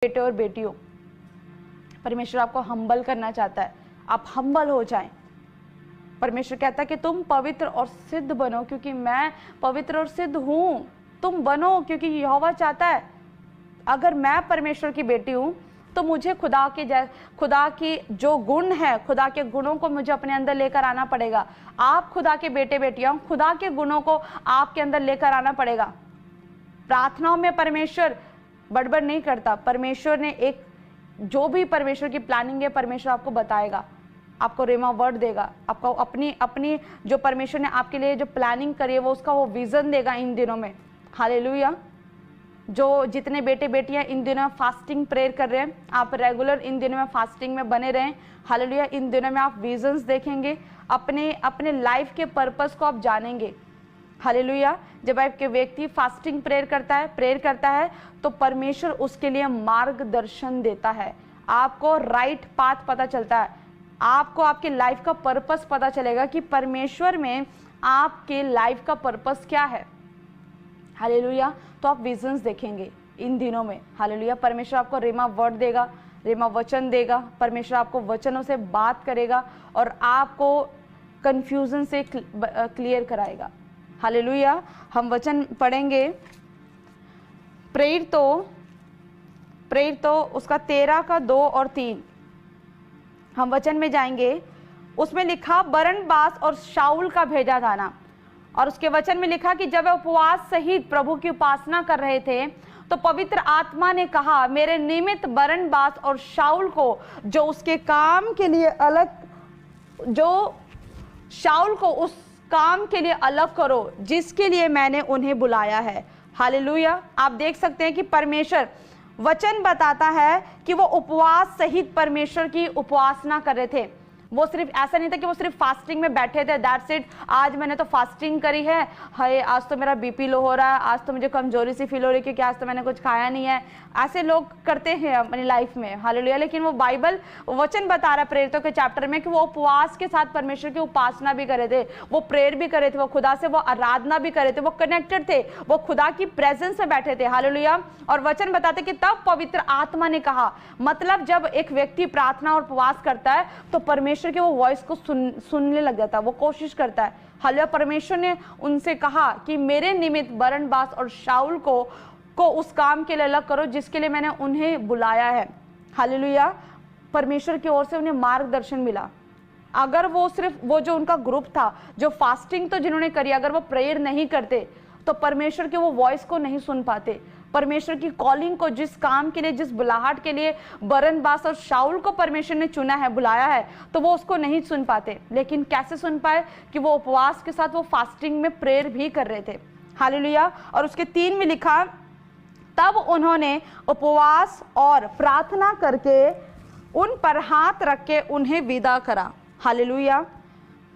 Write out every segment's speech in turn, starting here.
बेटे और बेटियों, परमेश्वर आपको हम्बल करना चाहता है, आप हम्बल हो जाएं। परमेश्वर कहता है कि तुम पवित्र और सिद्ध बनो क्योंकि मैं पवित्र और सिद्ध हूं। तुम बनो क्योंकि यहोवा चाहता है। अगर मैं परमेश्वर की बेटी हूं तो मुझे खुदा की जो गुण है, खुदा के गुणों को मुझे अपने अंदर लेकर आना पड़ेगा। आप खुदा के बेटे बेटियां, खुदा के गुणों को आपके अंदर लेकर आना पड़ेगा। प्रार्थनाओं में परमेश्वर बड़बड़ नहीं करता। परमेश्वर ने एक जो भी परमेश्वर की प्लानिंग है, परमेश्वर आपको बताएगा, आपको रेमा वर्ड देगा, आपको अपनी जो परमेश्वर ने आपके लिए जो प्लानिंग करी है वो उसका वो विजन देगा इन दिनों में। हालेलुया। जो जितने बेटे बेटियां इन दिनों में फास्टिंग प्रेयर कर रहे हैं, आप रेगुलर इन दिनों में फास्टिंग में बने रहें। हालेलुया। इन दिनों में आप विजन्स देखेंगे, अपने लाइफ के पर्पस को आप जानेंगे। हालेलुया। जब एक व्यक्ति फास्टिंग प्रेयर करता है तो परमेश्वर उसके लिए मार्गदर्शन देता है। आपको राइट पाथ पता चलता है, आपको आपके लाइफ का पर्पस पता चलेगा कि परमेश्वर में आपके लाइफ का पर्पस क्या है। हालेलुया। तो आप विजन्स देखेंगे इन दिनों में। हालेलुया। परमेश्वर आपको रेमा वर्ड देगा, रेमा वचन देगा। परमेश्वर आपको वचनों से बात करेगा और आपको कंफ्यूजन से क्लियर कराएगा। हालेलुया। हम वचन पढ़ेंगे प्रेरित तो उसका 13 का 2 और 3 हम वचन में जाएंगे। उसमें लिखा बरनबास और शाऊल का भेजा जाना। और उसके वचन में लिखा कि जब वे उपवास सहित प्रभु की उपासना कर रहे थे तो पवित्र आत्मा ने कहा, मेरे निमित्त बरनबास और शाऊल को जो उसके काम के लिए शाऊल को उस काम के लिए अलग करो जिसके लिए मैंने उन्हें बुलाया है। हालेलुया। आप देख सकते हैं कि परमेश्वर वचन बताता है कि वो उपवास सहित परमेश्वर की उपासना कर रहे थे। वो सिर्फ ऐसा नहीं था कि वो सिर्फ फास्टिंग में बैठे थे, दैट्स इट, आज मैंने तो फास्टिंग करी है, हाय आज तो मेरा बीपी लो हो रहा है, आज तो मुझे कमजोरी सी फील हो रही है क्योंकि आज तो मैंने कुछ खाया नहीं है। ऐसे लोग करते हैं अपनी लाइफ में। हालेलुया। लेकिन वो बाइबल वचन बता रहा है प्रेरितों के चैप्टर में कि वो उपवास के साथ परमेश्वर की उपासना भी करे थे, वो प्रेयर भी करे थे, वो खुदा से वो आराधना भी करे थे, वो कनेक्टेड थे, वो खुदा की प्रेजेंस में बैठे थे। हालेलुया। और वचन बताते कि तब पवित्र आत्मा ने कहा, मतलब जब एक व्यक्ति प्रार्थना और उपवास करता है तो परमेश्वर की वो वॉइस को सुनने लग जाता है, वो कोशिश करता है। हालेलुया। परमेश्वर ने उनसे कहा कि मेरे निमित्त बरनबास और शाऊल को उस काम के लिए अलग करो जिसके लिए मैंने उन्हें बुलाया है। हालेलुया। परमेश्वर की ओर से उन्हें मार्गदर्शन मिला। अगर वो जो उनका ग्रुप था, जो फास्टिंग तो जिन्होंने करी, अगर वो प्रेयर नहीं करते तो परमेश्वर के वो वॉइस को नहीं सुन पाते। परमेश्वर की कॉलिंग को, जिस काम के लिए, जिस बुलाहट के लिए बरनबास और शाऊल को परमेश्वर ने चुना है, बुलाया है, तो वो उसको नहीं सुन पाते। लेकिन कैसे सुन पाए? कि वो उपवास के साथ वो फास्टिंग में प्रेयर भी कर रहे थे। हालेलुया। और उसके 3 में लिखा, तब उन्होंने उपवास और प्रार्थना करके उन पर हाथ रख के उन्हें विदा करा। हालेलुया।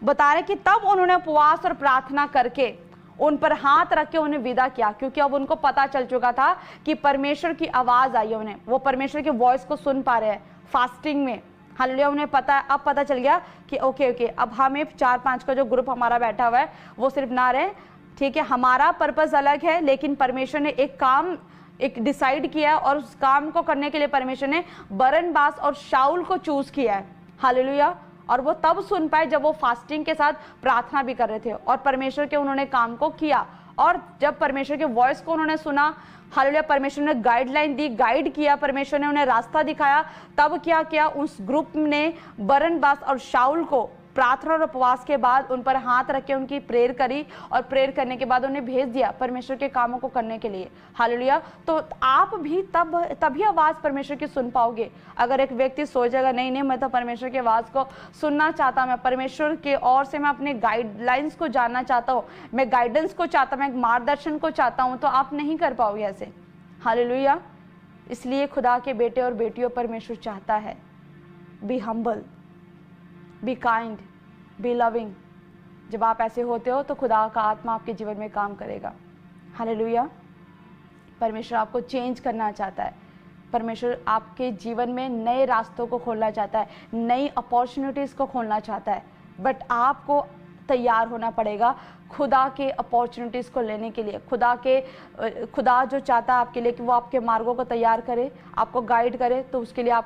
बता रहे कि तब उन्होंने उपवास और प्रार्थना करके उन पर हाथ रख के उन्हें विदा किया, क्योंकि अब उनको पता चल चुका था कि परमेश्वर की आवाज आई है उन्हें, वो परमेश्वर की वॉइस को सुन पा रहे हैं फास्टिंग में। हालेलुया। उन्हें अब पता चल गया कि ओके अब हमें 4-5 का जो ग्रुप हमारा बैठा हुआ है वो सिर्फ ना रहे, ठीक है, हमारा पर्पस अलग है, लेकिन परमेश्वर ने एक डिसाइड किया है और उस काम को करने के लिए परमेश्वर ने बरनबास और शाऊल को चूज किया है। हालेलुया। और वो तब सुन पाए जब वो फास्टिंग के साथ प्रार्थना भी कर रहे थे और परमेश्वर के उन्होंने काम को किया। और जब परमेश्वर के वॉइस को उन्होंने सुना, हालेलुया, परमेश्वर ने गाइडलाइन दी, गाइड किया, परमेश्वर ने उन्हें रास्ता दिखाया, तब क्या किया, उस ग्रुप ने बरनबास और शाऊल को प्रार्थना और उपवास के बाद उन पर हाथ रख के उनकी प्रेयर करी और प्रेयर करने के बाद उन्हें भेज दिया परमेश्वर के कामों को करने के लिए। हालेलुया। तो आप भी तभी आवाज परमेश्वर की सुन पाओगे। अगर एक व्यक्ति सोचेगा नहीं मैं तो परमेश्वर की आवाज को सुनना चाहता हूं, मैं परमेश्वर के ओर से मैं अपने गाइडलाइंस को जानना चाहता हूँ, मैं गाइडेंस को चाहता हूँ, मैं मार्गदर्शन को चाहता हूँ, तो आप नहीं कर पाओगे ऐसे। हालेलुया। इसलिए खुदा के बेटे और बेटियों, परमेश्वर चाहता है be humble, be kind, B loving. जब आप ऐसे होते हो तो खुदा का आत्मा आपके जीवन में काम करेगा। हालेलुया। परमेश्वर आपको चेंज करना चाहता है। परमेश्वर आपके जीवन में नए रास्तों को खोलना चाहता है, नई अपॉर्चुनिटीज को खोलना चाहता है। बट आपको तैयार होना पड़ेगा खुदा के अपॉर्चुनिटीज़ को लेने के लिए। खुदा जो चाहता है आपके लिए कि वो आपके मार्गों को तैयार करे, आपको गाइड करे, तो उसके लिए